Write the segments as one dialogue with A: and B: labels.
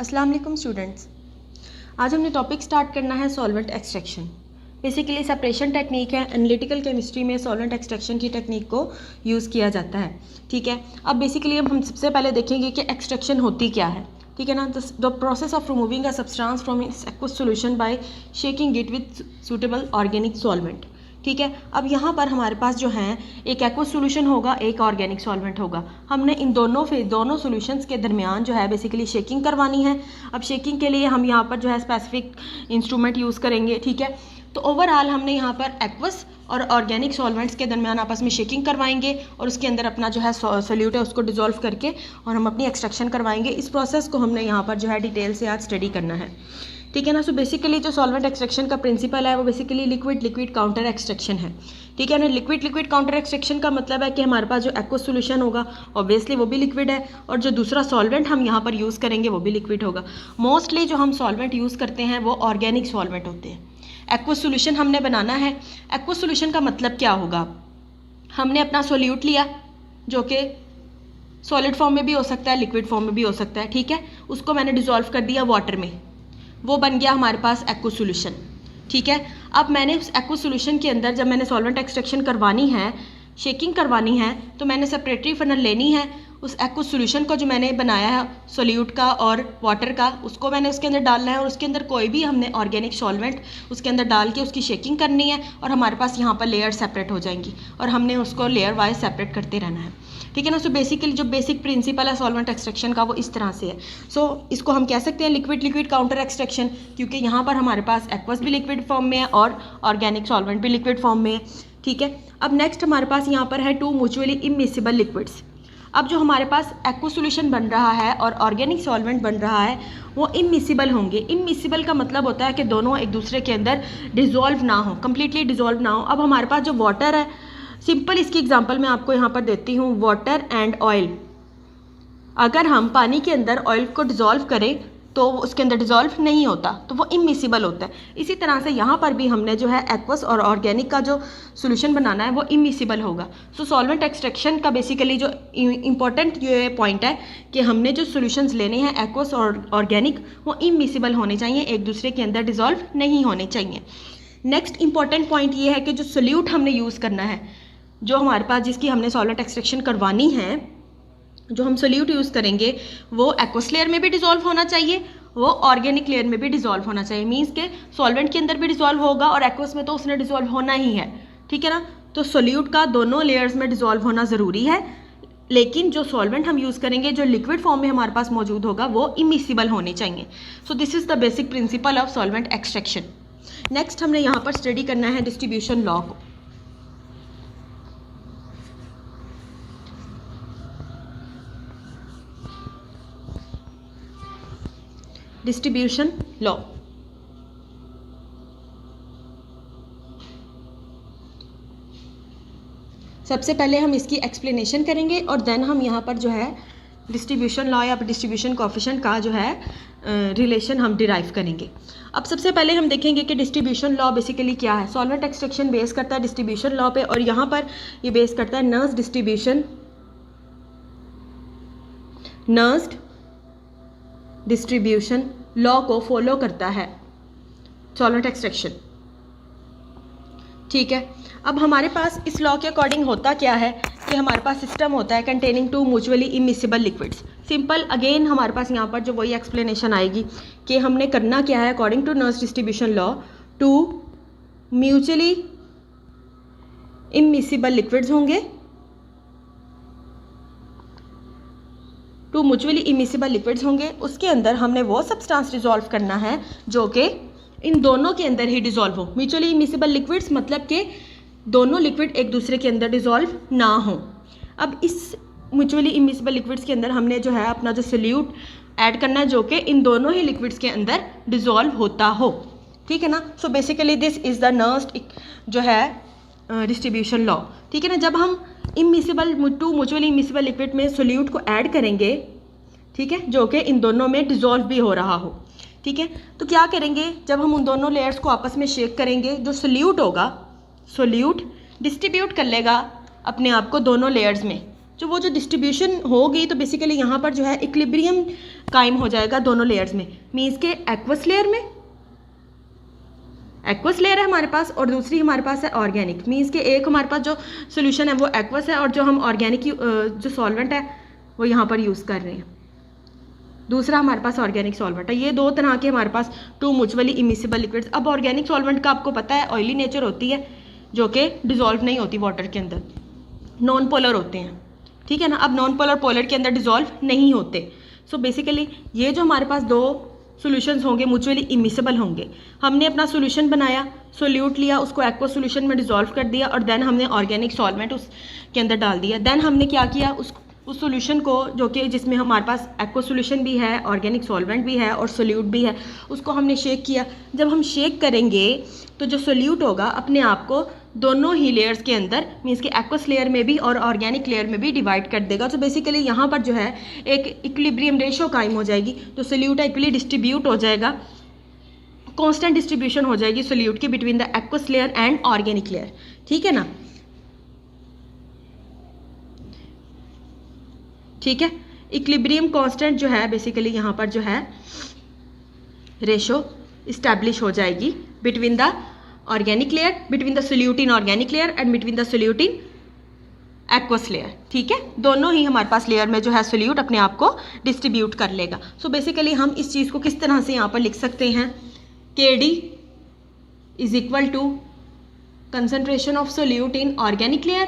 A: अस्सलाम वालेकुम स्टूडेंट्स। आज हमने टॉपिक स्टार्ट करना है solvent extraction. Basically separation technique है, एनालिटिकल केमिस्ट्री में सॉल्वेंट एक्सट्रैक्शन की टेक्निक को यूज़ किया जाता है। ठीक है, अब बेसिकली हम सबसे पहले देखेंगे कि एक्सट्रैक्शन होती क्या है। ठीक है ना, the process of removing a substance from its aqueous solution bye shaking it with suitable organic solvent. ठीक है, अब यहाँ पर हमारे पास जो है एक एक्वस सॉल्यूशन होगा, एक ऑर्गेनिक सॉल्वेंट होगा। हमने इन दोनों सॉल्यूशंस के दरमियान जो है बेसिकली शेकिंग करवानी है। अब शेकिंग के लिए हम यहाँ पर जो है स्पेसिफिक इंस्ट्रूमेंट यूज़ करेंगे। ठीक है, तो ओवरऑल हमने यहाँ पर एक्वस और ऑर्गेनिक सॉल्वेंट्स के दरमियान आपस में शेकिंग करवाएंगे और उसके अंदर अपना जो है सोल्यूट है उसको डिज़ोल्व करके और हम अपनी एक्सट्रैक्शन करवाएंगे। इस प्रोसेस को हमने यहाँ पर जो है डिटेल से आज स्टडी करना है। ठीक है ना, सो बेसिकली जो सॉल्वेंट एक्सट्रैक्शन का प्रिंसिपल है वो बेसिकली लिक्विड काउंटर एक्सट्रैक्शन है। ठीक है ना, लिक्विड काउंटर एक्सट्रैक्शन का मतलब है कि हमारे पास जो एक्वस सॉल्यूशन होगा ऑब्वियसली वो भी लिक्विड है और जो दूसरा सॉल्वेंट हम यहाँ पर यूज़ करेंगे वो भी लिक्विड होगा। मोस्टली जो हम सॉल्वेंट यूज़ करते हैं वो ऑर्गेनिक सॉल्वेंट होते हैं। एक्वस सॉल्यूशन हमने बनाना है। एक्वस सॉल्यूशन का मतलब क्या होगा, हमने अपना सोल्यूट लिया जो कि सॉलिड फॉर्म में भी हो सकता है, लिक्विड फॉर्म में भी हो सकता है। ठीक है, उसको मैंने डिज़ोल्व कर दिया वाटर में, वो बन गया हमारे पास एक्वस सॉल्यूशन। ठीक है, अब मैंने उस एक्वस सॉल्यूशन के अंदर जब मैंने सॉल्वेंट एक्सट्रैक्शन करवानी है, शेकिंग करवानी है, तो मैंने सेपरेटरी फनल लेनी है। उस एक्वस सॉल्यूशन को जो मैंने बनाया है सोल्यूट का और वाटर का, उसको मैंने उसके अंदर डालना है और उसके अंदर कोई भी हमने ऑर्गेनिक सॉल्वेंट उसके अंदर डाल के उसकी शेकिंग करनी है और हमारे पास यहाँ पर लेयर सेपरेट हो जाएंगी और हमने उसको लेयर वाइज सेपरेट करते रहना है। ठीक है ना, सो बेसिकली जो बेसिक प्रिंसिपल है सॉल्वेंट एक्सट्रैक्शन का वो इस तरह से है। सो इसको हम कह सकते हैं लिक्विड काउंटर एक्सट्रैक्शन, क्योंकि यहाँ पर हमारे पास एक्वस भी लिक्विड फॉर्म में है और ऑर्गेनिक सॉल्वेंट भी लिक्विड फॉर्म में है। ठीक है, अब नेक्स्ट हमारे पास यहाँ पर है टू म्यूचुअली इमिसिबल लिक्विड्स। अब जो हमारे पास एक्वस सॉल्यूशन बन रहा है और ऑर्गेनिक सॉल्वेंट बन रहा है वो इमिसिबल होंगे। इमिसिबल का मतलब होता है कि दोनों एक दूसरे के अंदर डिज़ोल्व ना हो, कम्प्लीटली डिज़ोल्व ना हो। अब हमारे पास जो वाटर है, सिंपल इसकी एग्जांपल मैं आपको यहाँ पर देती हूँ, वाटर एंड ऑयल। अगर हम पानी के अंदर ऑयल को डिज़ोल्व करें तो उसके अंदर डिज़ोल्व नहीं होता, तो वो इमिसिबल होता है। इसी तरह से यहाँ पर भी हमने जो है एक्वस और ऑर्गेनिक का जो सॉल्यूशन बनाना है वो इमिसिबल होगा। सो सॉल्वेंट एक्सट्रैक्शन का बेसिकली जो इम्पोर्टेंट ये पॉइंट है कि हमने जो सॉल्यूशंस लेने हैं एक्वस और ऑर्गेनिक वो इमिसिबल होने चाहिए, एक दूसरे के अंदर डिज़ोल्व नहीं होने चाहिए। नेक्स्ट इंपॉर्टेंट पॉइंट ये है कि जो सोल्यूट हमने यूज़ करना है, जो हमारे पास जिसकी हमने सॉल्वेंट एक्सट्रैक्शन करवानी है, जो हम सोल्यूट यूज़ करेंगे वो एक्वस लेयर में भी डिज़ोल्व होना चाहिए, वो ऑर्गेनिक लेयर में भी डिज़ोल्व होना चाहिए। मींस के सॉल्वेंट के अंदर भी डिज़ोल्व होगा और एक्वस में तो उसने डिज़ोल्व होना ही है। ठीक है ना, तो सोल्यूट का दोनों लेयर्स में डिज़ोल्व होना ज़रूरी है, लेकिन जो सॉल्वेंट हम यूज़ करेंगे जो लिक्विड फॉर्म में हमारे पास मौजूद होगा वो इमिसिबल होने चाहिए। So this is the basic principle of solvent extraction. Next हमने यहाँ पर स्टडी करना है डिस्ट्रीब्यूशन लॉ को। डिस्ट्रीब्यूशन लॉ, सबसे पहले हम इसकी एक्सप्लेनेशन करेंगे और देन हम यहाँ पर जो है डिस्ट्रीब्यूशन लॉ या डिस्ट्रीब्यूशन कोएफिशिएंट का जो है रिलेशन हम डिराइव करेंगे। अब सबसे पहले हम देखेंगे कि डिस्ट्रीब्यूशन लॉ बेसिकली क्या है। सॉल्वेंट एक्सट्रैक्शन बेस करता है डिस्ट्रीब्यूशन लॉ पे और यहाँ पर ये बेस करता है नर्स डिस्ट्रीब्यूशन लॉ को फॉलो करता है सॉल्वेंट एक्सट्रैक्शन। ठीक है, अब हमारे पास इस लॉ के अकॉर्डिंग होता क्या है कि हमारे पास सिस्टम होता है containing two mutually immiscible liquids. Simple again हमारे पास यहाँ पर जो वही एक्सप्लेनेशन आएगी कि हमने करना क्या है। According to Nernst distribution law, two mutually immiscible liquids होंगे, टू म्यूचुअली इमिसिबल लिक्विड्स होंगे, उसके अंदर हमने वो सब्सटेंस डिज़ोल्व करना है जो कि इन दोनों के अंदर ही डिज़ोल्व हो। म्यूचुअली इमिसिबल लिक्विड्स मतलब कि दोनों लिक्विड एक दूसरे के अंदर डिज़ोल्व ना हो। अब इस म्यूचुअली इमिसिबल लिक्विड्स के अंदर हमने जो है अपना जो सोल्यूट ऐड करना है जो कि इन दोनों ही लिक्विड्स के अंदर डिज़ोल्व होता हो। ठीक है ना, so basically this is the nurse जो है डिस्ट्रीब्यूशन लॉ। ठीक है ना, जब हम immiscible to mutually immiscible liquid में सोल्यूट को ऐड करेंगे, ठीक है, जो कि इन दोनों में डिज़ोल्व भी हो रहा हो। ठीक है, तो क्या करेंगे, जब हम उन दोनों लेयर्स को आपस में शेक करेंगे, जो सोल्यूट होगा, सोल्यूट डिस्ट्रीब्यूट कर लेगा अपने आप को दोनों लेयर्स में। जो वो जो डिस्ट्रीब्यूशन होगी तो बेसिकली यहाँ पर जो है इक्विलिब्रियम कायम हो जाएगा दोनों लेयर्स में। मीन्स के एक्वस लेयर में एक्वस लेयर है हमारे पास और दूसरी हमारे पास है ऑर्गेनिक। मीन्स के एक हमारे पास जो सोल्यूशन है वो एक्वस है और जो हम ऑर्गेनिक जो सॉल्वेंट है वो यहाँ पर यूज़ कर रहे हैं, दूसरा हमारे पास ऑर्गेनिक सॉल्वेंट है। ये दो तरह के हमारे पास टू म्यूचुअली इमिसिबल लिक्विड्स। अब ऑर्गेनिक सॉल्वेंट का आपको पता है ऑयली नेचर होती है, जो कि डिजोल्व नहीं होती वाटर के अंदर, नॉन पोलर होते हैं, ठीक है ना। अब नॉन पोलर पोलर के अंदर डिजोल्व नहीं होते। सो बेसिकली ये जो हमारे पास दो सॉल्यूशंस होंगे म्यूचुअली इमिसिबल होंगे। हमने अपना सॉल्यूशन बनाया, सोल्यूट लिया, उसको एक्वा सॉल्यूशन में डिजोल्व कर दिया और देन हमने ऑर्गेनिक सॉल्वेंट उसके अंदर डाल दिया। देन हमने क्या किया, उस सॉल्यूशन को जो कि जिसमें हमारे पास एक्वा सॉल्यूशन भी है, ऑर्गेनिक सॉल्वेंट भी है और सोल्यूट भी है, उसको हमने शेक किया। जब हम शेक करेंगे तो जो सोल्यूट होगा अपने आप को दोनों ही लेयर्स के अंदर, मीन्स कि एक्वस लेयर में भी और ऑर्गेनिक लेयर में भी डिवाइड कर देगा। तो बेसिकली यहाँ पर जो है एक इक्विलिब्रियम रेशो कायम हो जाएगी। तो सोल्यूट इक्वली डिस्ट्रीब्यूट हो जाएगा, कांस्टेंट डिस्ट्रीब्यूशन हो जाएगी सोल्यूट की between the aqueous layer and organic layer, ठीक है ना। ठीक है, इक्विलिब्रियम कांस्टेंट जो है बेसिकली यहाँ पर जो है रेशो इस्टेब्लिश हो जाएगी between the organic layer, between the solute in organic layer and between the solute in aqueous layer, ठीक है। दोनों ही हमारे पास लेयर में जो है सोल्यूट अपने आप को डिस्ट्रीब्यूट कर लेगा। सो बेसिकली हम इस चीज़ को किस तरह से यहाँ पर लिख सकते हैं, KD is equal to concentration of solute in organic layer,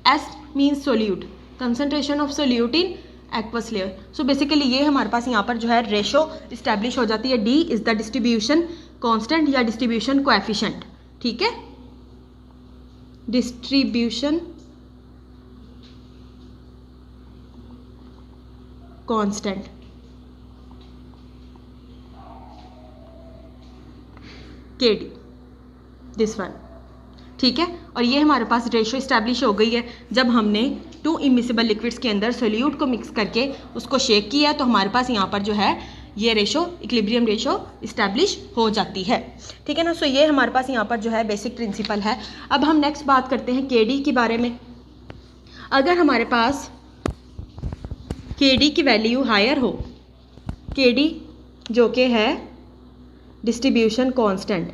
A: S means solute, concentration of solute in aqueous layer. So basically ये हमारे पास यहाँ पर जो है रेशो इस्टेब्लिश हो जाती है। D is the distribution constant या डिस्ट्रीब्यूशन कोएफिशिएंट, ठीक है, distribution constant, KD this one, ठीक है। और ये हमारे पास रेशो इस्टेब्लिश हो गई है जब हमने टू इमिसिबल लिक्विड्स के अंदर सोल्यूट को मिक्स करके उसको शेक किया, तो हमारे पास यहाँ पर जो है ये रेशो इक्विलिब्रियम रेशो इस्टेब्लिश हो जाती है, ठीक है ना। सो ये हमारे पास यहाँ पर जो है बेसिक प्रिंसिपल है। अब हम नेक्स्ट बात करते हैं KD के बारे में। अगर हमारे पास KD की वैल्यू हायर हो, KD जो कि है डिस्ट्रीब्यूशन कांस्टेंट,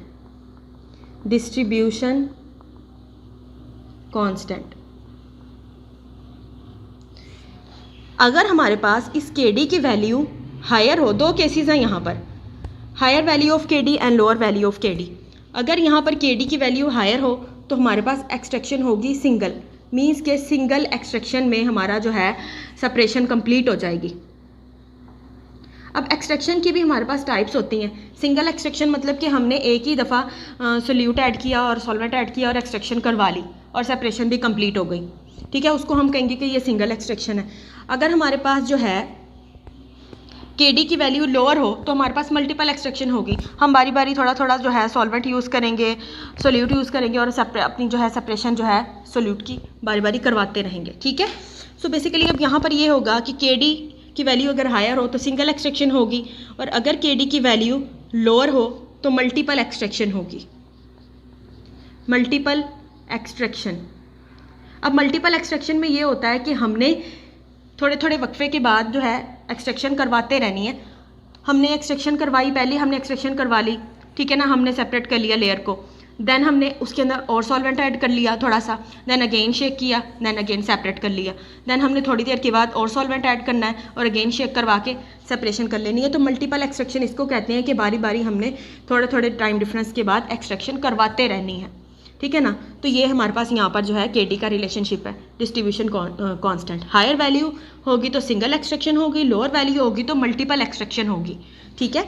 A: डिस्ट्रीब्यूशन कांस्टेंट, अगर हमारे पास इस KD की वैल्यू हायर हो, दो केसेस हैं यहाँ पर, higher value of KD and lower value of KD। अगर यहाँ पर KD की वैल्यू हायर हो तो हमारे पास एक्सट्रैक्शन होगी सिंगल, मीन्स के सिंगल एक्सट्रैक्शन में हमारा जो है सेपरेशन कंप्लीट हो जाएगी। अब एक्सट्रैक्शन की भी हमारे पास टाइप्स होती हैं। सिंगल एक्सट्रैक्शन मतलब कि हमने एक ही दफ़ा सोल्यूट ऐड किया और सॉल्वेंट ऐड किया और एक्सट्रैक्शन करवा ली और सेपरेशन भी कंप्लीट हो गई, ठीक है, उसको हम कहेंगे कि ये सिंगल एक्सट्रैक्शन है। अगर हमारे पास जो है KD की वैल्यू लोअर हो तो हमारे पास मल्टीपल एक्सट्रैक्शन होगी। हम बारी बारी थोड़ा थोड़ा जो है सॉल्वेंट यूज़ करेंगे, सोल्यूट यूज़ करेंगे और अपनी जो है सेपरेशन जो है सोल्यूट की बारी बारी करवाते रहेंगे, ठीक है। सो बेसिकली अब यहाँ पर ये होगा कि KD की वैल्यू अगर हायर हो तो सिंगल एक्सट्रैक्शन होगी और अगर KD की वैल्यू लोअर हो तो मल्टीपल एक्सट्रैक्शन होगी, मल्टीपल एक्सट्रैक्शन। अब मल्टीपल एक्सट्रैक्शन में ये होता है कि हमने थोड़े थोड़े वक्फे के बाद जो है एक्सट्रैक्शन करवाते रहनी है। हमने एक्सट्रैक्शन करवाई, पहले हमने एक्सट्रैक्शन करवा ली, ठीक है ना, हमने सेपरेट कर लिया लेयर को, देन हमने उसके अंदर और सॉल्वेंट ऐड कर लिया थोड़ा सा, देन अगेन शेक किया, देन अगेन सेपरेट कर लिया, देन हमने थोड़ी देर के बाद और सॉल्वेंट ऐड करना है और अगेन शेक करवा के सेपरेशन कर लेनी है। तो मल्टीपल एक्सट्रैक्शन इसको कहते हैं कि बारी बारी हमने थोड़े थोड़े टाइम डिफरेंस के बाद एक्सट्रैक्शन करवाते रहनी है, ठीक है ना। तो ये हमारे पास यहाँ पर जो है KD का रिलेशनशिप है, डिस्ट्रीब्यूशन कांस्टेंट। हायर वैल्यू होगी तो सिंगल एक्सट्रैक्शन होगी, लोअर वैल्यू होगी तो मल्टीपल एक्सट्रैक्शन होगी, ठीक है।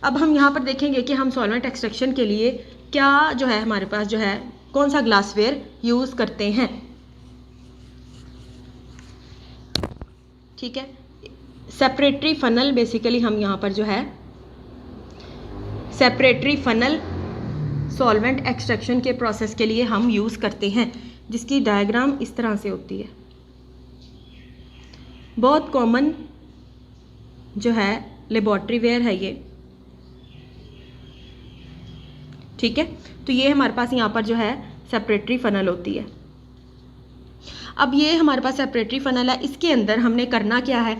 A: अब हम यहाँ पर देखेंगे कि हम सॉल्वेंट एक्सट्रैक्शन के लिए क्या जो है हमारे पास जो है कौन सा ग्लासवेयर यूज़ करते हैं, ठीक है। सेपरेटरी फनल, बेसिकली हम यहाँ पर जो है सेपरेटरी फनल सॉल्वेंट एक्सट्रैक्शन के प्रोसेस के लिए हम यूज़ करते हैं, जिसकी डायग्राम इस तरह से होती है। बहुत कॉमन जो है लेबॉर्ट्री वेयर है ये, ठीक है। तो ये हमारे पास यहाँ पर जो है सेपरेटरी फनल होती है। अब ये हमारे पास सेपरेटरी फनल है, इसके अंदर हमने करना क्या है,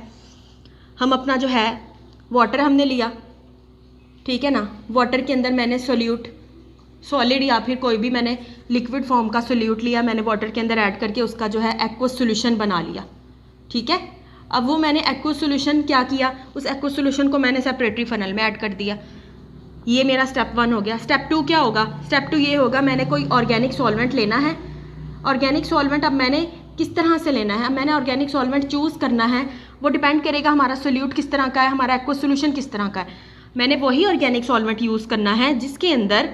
A: हम अपना जो है वाटर हमने लिया, ठीक है ना, वाटर के अंदर मैंने सोल्यूट सॉलिड या फिर कोई भी मैंने लिक्विड फॉर्म का सोल्यूट लिया, मैंने वाटर के अंदर ऐड करके उसका जो है एक्वस सोल्यूशन बना लिया, ठीक है। अब वो मैंने एक्वस सोल्यूशन क्या किया, उस एक्वस सोल्यूशन को मैंने सेपरेटरी फनल में ऐड कर दिया। ये मेरा स्टेप 1 हो गया। स्टेप 2 क्या होगा, स्टेप 2 ये होगा, मैंने कोई ऑर्गेनिक सॉल्वेंट लेना है। ऑर्गेनिक सॉल्वेंट अब मैंने किस तरह से लेना है, मैंने ऑर्गेनिक सॉल्वेंट चूज़ करना है, वो डिपेंड करेगा हमारा सोल्यूट किस तरह का है, हमारा एक्वस सोल्यूशन किस तरह का है। मैंने वही ऑर्गेनिक सॉल्वेंट यूज़ करना है जिसके अंदर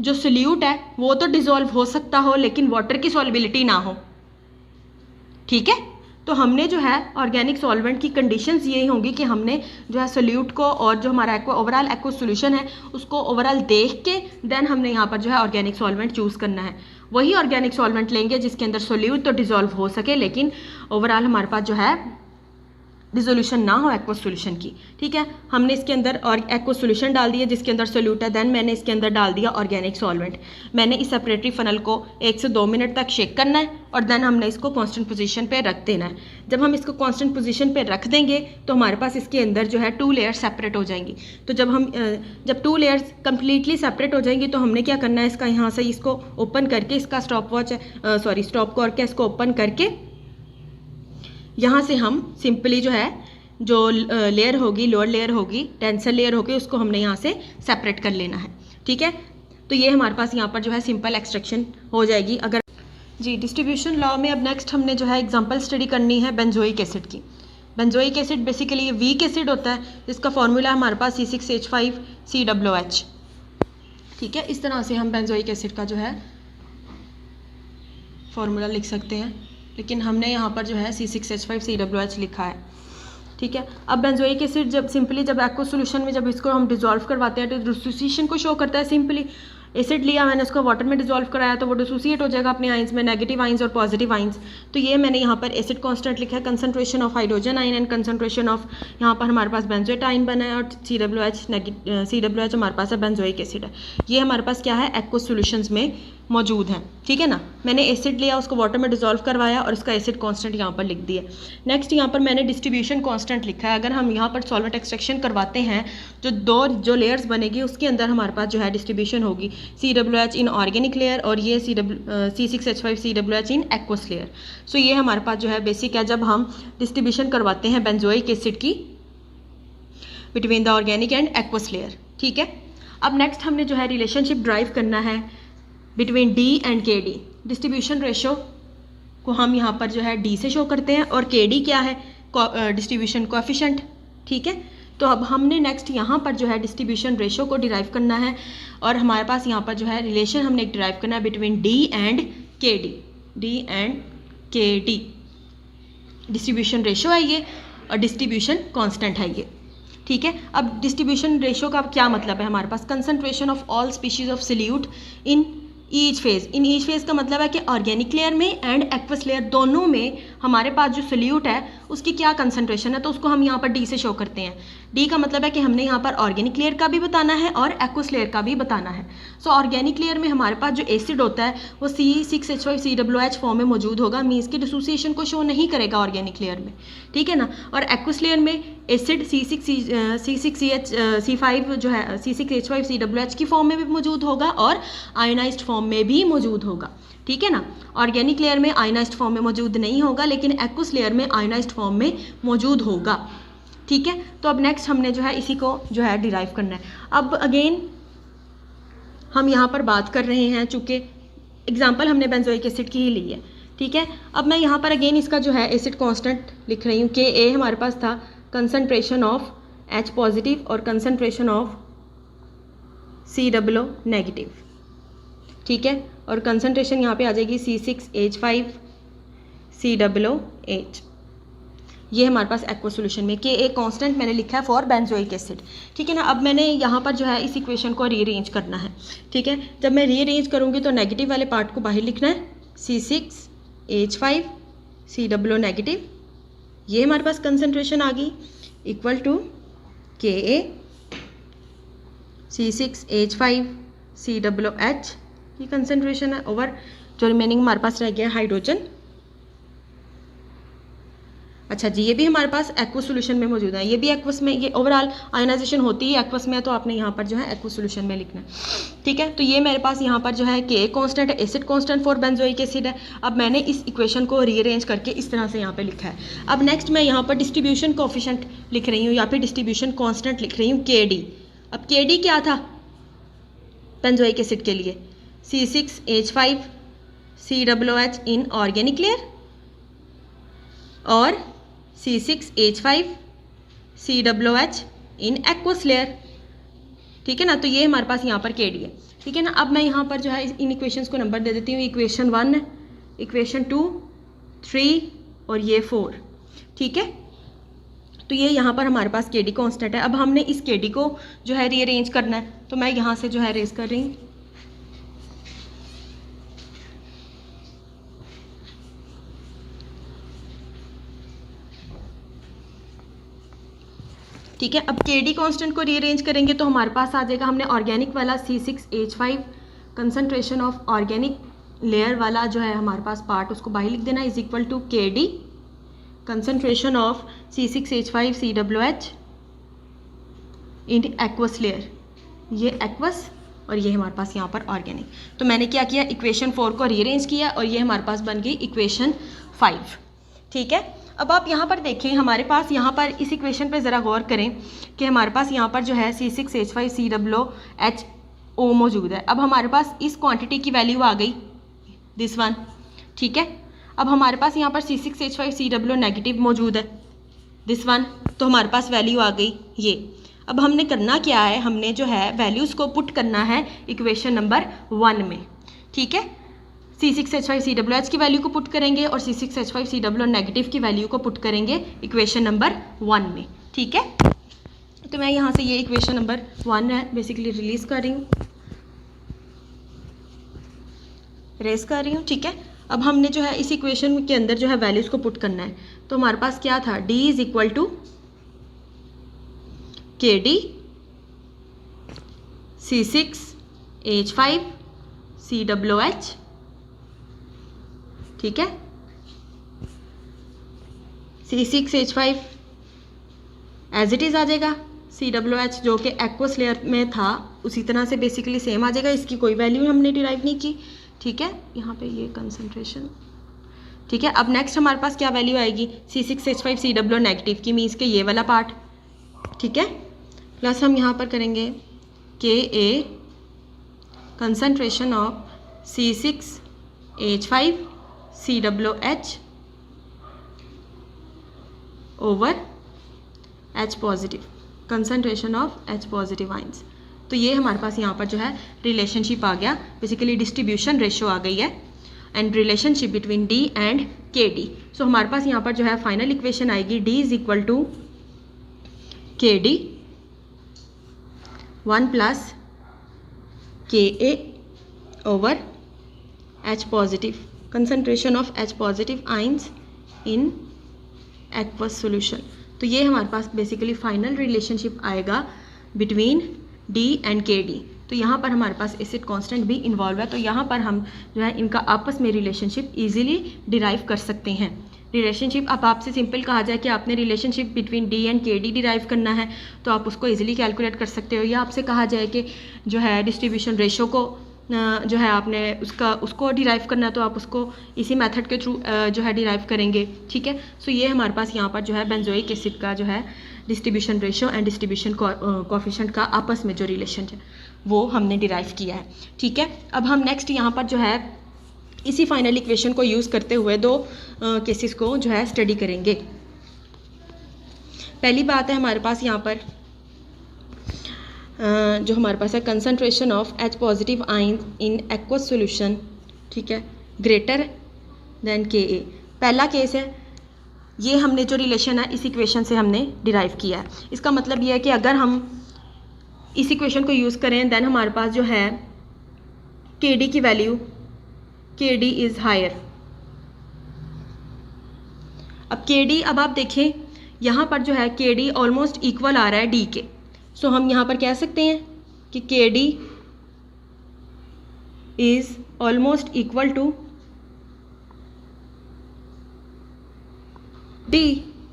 A: जो सोल्यूट है वो तो डिज़ोल्व हो सकता हो लेकिन वाटर की सॉल्युबिलिटी ना हो, ठीक है। तो हमने जो है ऑर्गेनिक सॉल्वेंट की कंडीशंस ये होंगी कि हमने जो है सोल्यूट को और जो हमारा ओवरऑल एक्वस सॉल्यूशन है उसको ओवरऑल देख के देन हमने यहाँ पर जो है ऑर्गेनिक सॉल्वेंट चूज़ करना है। वही ऑर्गेनिक सॉल्वेंट लेंगे जिसके अंदर सोल्यूट तो डिज़ोल्व हो सके लेकिन ओवरऑल हमारे पास जो है डिसोल्यूशन ना हो एक्वस सॉल्यूशन की, ठीक है। हमने इसके अंदर और एक्वस सॉल्यूशन डाल दिया जिसके अंदर सोल्यूट है, देन मैंने इसके अंदर डाल दिया ऑर्गेनिक सॉल्वेंट। मैंने इस सेपरेटरी फनल को 1 से 2 मिनट तक शेक करना है और देन हमने इसको कांस्टेंट पोजीशन पे रख देना है। जब हम इसको कांस्टेंट पोजीशन पे रख देंगे तो हमारे पास इसके अंदर जो है 2 लेयर्स सेपरेट हो जाएंगी। तो जब 2 लेयर्स कंप्लीटली सेपरेट हो जाएंगी तो हमने क्या करना है, इसका यहाँ से इसको ओपन करके, इसका स्टॉप कॉर्क है, इसको ओपन करके यहाँ से हम सिंपली जो है जो लेयर होगी, लोअर लेयर होगी, टेंसर लेयर होगी, उसको हमने यहाँ से सेपरेट कर लेना है, ठीक है। तो ये हमारे पास यहाँ पर जो है सिंपल एक्सट्रैक्शन हो जाएगी। अगर जी डिस्ट्रीब्यूशन लॉ में अब नेक्स्ट हमने जो है एग्जांपल स्टडी करनी है बेंजोइक एसिड की। Benzoic acid basically weak acid होता है जिसका फॉर्मूला हमारे पास C6H5COOH, ठीक है। इस तरह से हम बेंजोइक एसिड का जो है फॉर्मूला लिख सकते हैं, लेकिन हमने यहाँ पर जो है C6H5COOH लिखा है, ठीक है। अब बेंजोइक एसिड जब एक्वस सॉल्यूशन में जब इसको हम डिसॉल्व करवाते हैं तो डिसोसिएशन को शो करता है। सिंपली एसिड लिया मैंने, उसको वाटर में डिसॉल्व कराया तो वो डिसोसिएट हो जाएगा अपने आइंस में, नेगेटिव आइंस और पॉजिटिव आइंस। तो ये मैंने यहाँ पर एसिड कांस्टेंट लिखा है, कंसंट्रेशन ऑफ हाइड्रोजन आइन एंड कंसंट्रेशन ऑफ, यहाँ पर हमारे पास बेंजोएट आइन बना है और COOH हमारे पास है, बेंजोइक एसिड है। ये हमारे पास क्या है, एक्वस सॉल्यूशंस में मौजूद हैं, ठीक है ना। मैंने एसिड लिया, उसको वाटर में डिसॉल्व करवाया और उसका एसिड कांस्टेंट यहाँ पर लिख दिया। नेक्स्ट यहाँ पर मैंने डिस्ट्रीब्यूशन कांस्टेंट लिखा है। अगर हम यहाँ पर सॉल्वेंट एक्सट्रैक्शन करवाते हैं जो लेयर्स बनेगी उसके अंदर हमारे पास जो है डिस्ट्रीब्यूशन होगी COOH इन ऑर्गेनिक लेयर और ये C6H5COOH इन एक्वस लेयर। सो ये हमारे पास जो है बेसिक है जब हम डिस्ट्रीब्यूशन करवाते हैं बेंजोइक एसिड की between the organic and aqueous layer, ठीक है। अब नेक्स्ट हमने जो है रिलेशनशिप ड्राइव करना है between D and KD। Distribution ratio को हम यहाँ पर जो है D से शो करते हैं और KD क्या है, डिस्ट्रीब्यूशन कोएफिशिएंट, ठीक है। तो अब हमने नेक्स्ट यहाँ पर जो है डिस्ट्रीब्यूशन रेशो को डिराइव करना है और हमारे पास यहाँ पर जो है रिलेशन हमने डिराइव करना है between D and KD। Distribution ratio है ये और डिस्ट्रीब्यूशन कांस्टेंट है ये, ठीक है। अब डिस्ट्रीब्यूशन रेशो का क्या मतलब है, हमारे पास concentration of all species of solute in each phase का मतलब है कि ऑर्गेनिक लेयर में एंड एक्वस लेयर दोनों में हमारे पास जो सोल्यूट है उसकी क्या कंसंट्रेशन है, तो उसको हम यहाँ पर D से शो करते हैं। D का मतलब है कि हमने यहाँ पर ऑर्गेनिक लेयर का भी बताना है और एक्वस लेयर का भी बताना है। सो ऑर्गेनिक लेयर में हमारे पास जो एसिड होता है वो C6H5COOH फॉर्म में मौजूद होगा, मीन्स की डिसोसिएशन को शो नहीं करेगा ऑर्गेनिक लेयर में, ठीक है ना। और एक्वस लेयर में एसिड C6H5 जो है C6H5COOH की फॉर्म में भी मौजूद होगा और आयोनाइज्ड फॉर्म में भी मौजूद होगा, ठीक है ना। ऑर्गेनिक लेयर में आयोनाइज्ड फॉर्म में मौजूद नहीं होगा लेकिन एक्वस लेयर में आयोनाइज्ड फॉर्म में मौजूद होगा, ठीक है। तो अब नेक्स्ट हमने जो है इसी को जो है डिराइव करना है। अब अगेन हम यहाँ पर बात कर रहे हैं, चूँकि एग्जाम्पल हमने बेंजोइक एसिड की ही ली है, ठीक है। अब मैं यहाँ पर अगेन इसका जो है एसिड कांस्टेंट लिख रही हूँ। Ka हमारे पास था कंसंट्रेशन ऑफ H पॉजिटिव और कंसंट्रेशन ऑफ COO नेगेटिव, ठीक है। और कंसंट्रेशन यहाँ पे आ जाएगी C6H5COOH। ये हमारे पास एक्वस सॉल्यूशन में Ka कांस्टेंट मैंने लिखा है फॉर बेंजोइक एसिड, ठीक है ना। अब मैंने यहाँ पर जो है इस इक्वेशन को रीअरेंज करना है, ठीक है। जब मैं रीअरेंज करूँगी तो नेगेटिव वाले पार्ट को बाहर लिखना है, C6H5COO नेगेटिव, ये हमारे पास कंसंट्रेशन आ गई इक्वल टू Ka C6H5COOH की कंसंट्रेशन है ओवर जो रिमेनिंग हमारे पास रह गया हाइड्रोजन। अच्छा जी, ये भी हमारे पास एक्वस सोल्यूशन में मौजूद है, ये भी एक्वस में, ये ओवरऑल आयोनाइजेशन होती है एक्वस में, तो आपने यहाँ पर जो है एक्वस सोल्यूशन में लिखना है। ठीक है, तो ये मेरे पास यहाँ पर जो है के कांस्टेंट है, acid constant for benzoic acid है। अब मैंने इस इक्वेशन को रीअरेंज करके इस तरह से यहाँ पे लिखा है। अब नेक्स्ट मैं यहाँ पर डिस्ट्रीब्यूशन कोफिशिएंट लिख रही हूँ या फिर डिस्ट्रीब्यूशन कांस्टेंट लिख रही हूँ KD। अब KD क्या था बेंजोइक एसिड के लिए, C6H5 COOH इन ऑर्गेनिक लेयर और C6H5 COOH in aqueous layer. ठीक है ना, तो ये हमारे पास यहाँ पर KD है। ठीक है ना, अब मैं यहाँ पर जो है इन इक्वेशंस को नंबर दे देती हूँ। इक्वेशन 1, इक्वेशन 2, 3 और ये 4। ठीक है, तो ये यहाँ पर हमारे पास KD कांस्टेंट है। अब हमने इस KD को जो है रीअरेंज करना है, तो मैं यहाँ से जो है रेज कर रही हूँ। ठीक है, अब KD कांस्टेंट को रीअरेंज करेंगे तो हमारे पास आ जाएगा, हमने ऑर्गेनिक वाला C6H5 concentration of organic layer वाला जो है हमारे पास पार्ट, उसको बाहर लिख देना, is equal to KD concentration of C6H5 COOH in aqueous layer. ये एक्वस और ये हमारे पास यहाँ पर ऑर्गेनिक। तो मैंने क्या किया, इक्वेशन 4 को रीअरेंज किया और ये हमारे पास बन गई इक्वेशन 5। ठीक है, अब आप यहाँ पर देखें, हमारे पास यहाँ पर इस इक्वेशन पे ज़रा गौर करें कि हमारे पास यहाँ पर जो है C6H5 COOH मौजूद है। अब हमारे पास इस क्वांटिटी की वैल्यू आ गई दिस वन। ठीक है, अब हमारे पास यहाँ पर C6H5 COO नेगेटिव मौजूद है दिस वन, तो हमारे पास वैल्यू आ गई ये। अब हमने करना क्या है, हमने जो है वैल्यूज़ को पुट करना है इक्वेशन नंबर 1 में। ठीक है, C6H5 COOH की वैल्यू को पुट करेंगे और C6H5 COO नेगेटिव की वैल्यू को पुट करेंगे इक्वेशन नंबर 1 में। ठीक है, तो मैं यहाँ से ये इक्वेशन नंबर 1 है बेसिकली रिलीज कर रही हूँ, रेस कर रही हूँ। ठीक है, अब हमने जो है इस इक्वेशन के अंदर जो है वैल्यूज़ को पुट करना है, तो हमारे पास क्या था, D is equal to KD C6H5 COOH। ठीक है, C6H5 एज इट इज़ आ जाएगा, COOH जो कि एक्वस लेयर में था उसी तरह से बेसिकली सेम आ जाएगा, इसकी कोई वैल्यू हमने डिराइव नहीं की। ठीक है, यहाँ पे ये कंसंट्रेशन। ठीक है, अब नेक्स्ट हमारे पास क्या वैल्यू आएगी, C6H5 COO नेगेटिव की, मीन्स के ये वाला पार्ट। ठीक है, प्लस हम यहाँ पर करेंगे KA concentration of C6H5 COOH over H positive, concentration of H positive ions. तो ये हमारे पास यहाँ पर जो है रिलेशनशिप आ गया, बेसिकली डिस्ट्रीब्यूशन रेशो आ गई है and relationship between D and KD। So हमारे पास यहाँ पर जो है फाइनल इक्वेशन आएगी, D is equal to KD 1 plus KA over H positive, concentration of H positive ions in aqueous solution. तो ये हमारे पास बेसिकली फाइनल रिलेशनशिप आएगा बिटवीन D एंड KD। तो यहाँ पर हमारे पास एसिड कांस्टेंट भी इन्वॉल्व है, तो यहाँ पर हम जो है इनका आपस में रिलेशनशिप इजीली डिराइव कर सकते हैं। रिलेशनशिप, अब आपसे सिंपल कहा जाए कि आपने relationship between D and KD derive करना है तो आप उसको इजीली कैलकुलेट कर सकते हो, या आपसे कहा जाए कि जो है डिस्ट्रीब्यूशन रेशो को जो है आपने उसको डिराइव करना है तो आप उसको इसी मेथड के थ्रू जो है डिराइव करेंगे। ठीक है, सो ये हमारे पास यहाँ पर जो है बेंजोइक एसिड का जो है distribution ratio and distribution coefficient का आपस में जो रिलेशन है वो हमने डिराइव किया है। ठीक है, अब हम नेक्स्ट यहाँ पर जो है इसी फाइनल इक्वेशन को यूज़ करते हुए दो केसेस को जो है स्टडी करेंगे। पहली बात है हमारे पास यहाँ पर जो हमारे पास है concentration of H positive ion in aqueous solution. ठीक है, ग्रेटर देन KA। पहला केस है, ये हमने जो रिलेशन है इस इक्वेशन से हमने डिराइव किया है। इसका मतलब ये है कि अगर हम इस इक्वेशन को यूज़ करें देन हमारे पास जो है KD की वैल्यू, KD इज़ हायर। अब KD, अब आप देखें यहाँ पर जो है KD ऑलमोस्ट इक्वल आ रहा है D के, सो हम यहाँ पर कह सकते हैं कि KD is almost equal to D।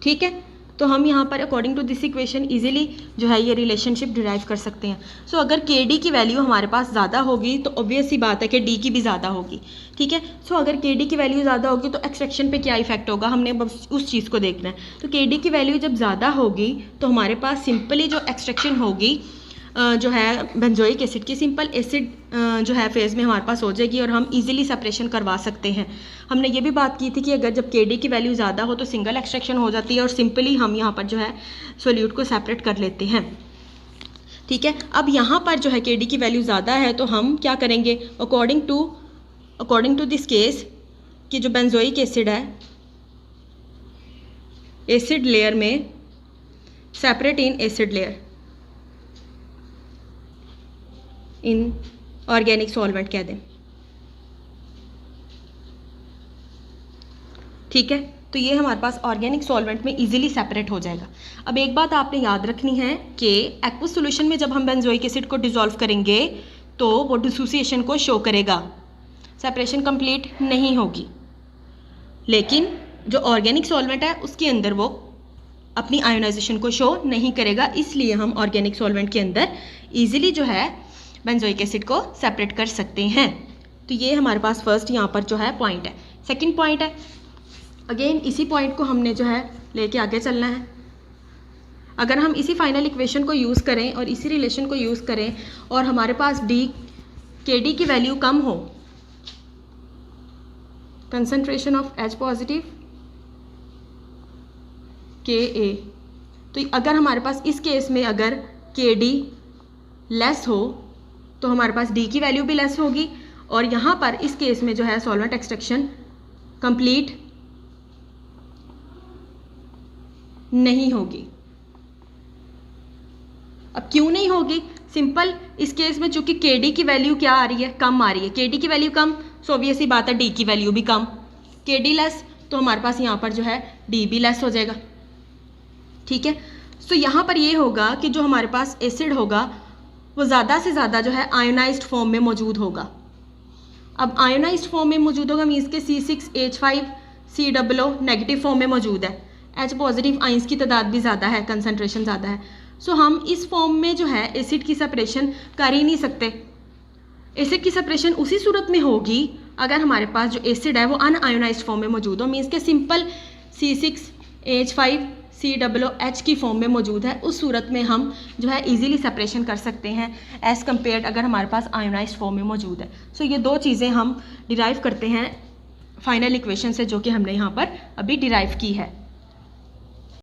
A: ठीक है, तो हम यहाँ पर according to this equation easily जो है ये रिलेशनशिप डिराइव कर सकते हैं। सो अगर के डी की वैल्यू हमारे पास ज़्यादा होगी तो ऑब्वियस सी बात है कि डी की भी ज़्यादा होगी। ठीक है, सो अगर के डी की वैल्यू ज़्यादा होगी तो एक्सट्रैक्शन पे क्या इफेक्ट होगा, हमने बस उस चीज़ को देखना है। तो के डी की वैल्यू जब ज़्यादा होगी तो हमारे पास सिंपली जो एक्सट्रैक्शन होगी जो है बेंजोइक एसिड की, सिंपल एसिड जो है फेज़ में हमारे पास हो जाएगी और हम इजीली सेपरेशन करवा सकते हैं। हमने ये भी बात की थी कि अगर जब के डी की वैल्यू ज़्यादा हो तो सिंगल एक्सट्रैक्शन हो जाती है और सिंपली हम यहाँ पर जो है सोल्यूट को सेपरेट कर लेते हैं। ठीक है, अब यहाँ पर जो है के डी की वैल्यू ज़्यादा है तो हम क्या करेंगे, अकॉर्डिंग टू दिस केस कि जो बेंजोइक एसिड है एसिड लेयर में separate in acid layer in organic solvent कह दें। ठीक है, तो ये हमारे पास ऑर्गेनिक सॉल्वेंट में इजीली सेपरेट हो जाएगा। अब एक बात आपने याद रखनी है कि एक्वस सॉल्यूशन में जब हम बेंजोइक एसिड को डिसॉल्व करेंगे तो वो डिसोसिएशन को शो करेगा, सेपरेशन कंप्लीट नहीं होगी। लेकिन जो ऑर्गेनिक सॉल्वेंट है उसके अंदर वो अपनी आयोनाइजेशन को शो नहीं करेगा, इसलिए हम ऑर्गेनिक सॉल्वेंट के अंदर इजीली जो है बेंजोइक एसिड को सेपरेट कर सकते हैं। तो ये हमारे पास फर्स्ट यहाँ पर जो है पॉइंट है। सेकंड पॉइंट है, अगेन इसी पॉइंट को हमने जो है लेके आगे चलना है। अगर हम इसी फाइनल इक्वेशन को यूज़ करें और इसी रिलेशन को यूज़ करें और हमारे पास के डी की वैल्यू कम हो, concentration of H positive Ka, तो अगर हमारे पास इस केस में अगर के डी लेस हो तो हमारे पास डी की वैल्यू भी लेस होगी और यहाँ पर इस केस में जो है सॉल्वेंट एक्सट्रैक्शन कंप्लीट नहीं होगी। अब क्यों नहीं होगी, सिंपल, इस केस में चूंकि के डी की वैल्यू क्या आ रही है, कम आ रही है। के डी की वैल्यू कम, सो ऑब्वियस सी बात है डी की वैल्यू भी कम। के डी लेस तो हमारे पास यहाँ पर जो है डी भी लेस हो जाएगा। ठीक है, सो यहाँ पर ये होगा कि जो हमारे पास एसिड होगा वो ज़्यादा से ज़्यादा जो है आयोनाइज्ड फॉर्म में मौजूद होगा। अब आयोनाइज्ड फॉर्म में मौजूद होगा मीन्स के C6H5COO नेगेटिव फॉर्म में मौजूद है। H पॉजिटिव आइंस की तादाद भी ज़्यादा है, कंसनट्रेशन ज़्यादा है। सो हम इस फॉर्म में जो है एसिड की सेपरेशन कर ही नहीं सकते। एसिड की सेपरेशन उसी सूरत में होगी अगर हमारे पास जो एसिड है वो अनआयोनाइज्ड फॉर्म में मौजूद हो, मीन्स के सिंपल C6H5COOH की फॉर्म में मौजूद है। उस सूरत में हम जो है इजीली सेपरेशन कर सकते हैं एज़ कम्पेयर्ड अगर हमारे पास आयोनाइज्ड फॉर्म में मौजूद है। सो ये दो चीज़ें हम डिराइव करते हैं फाइनल इक्वेशन से जो कि हमने यहाँ पर अभी डिराइव की है।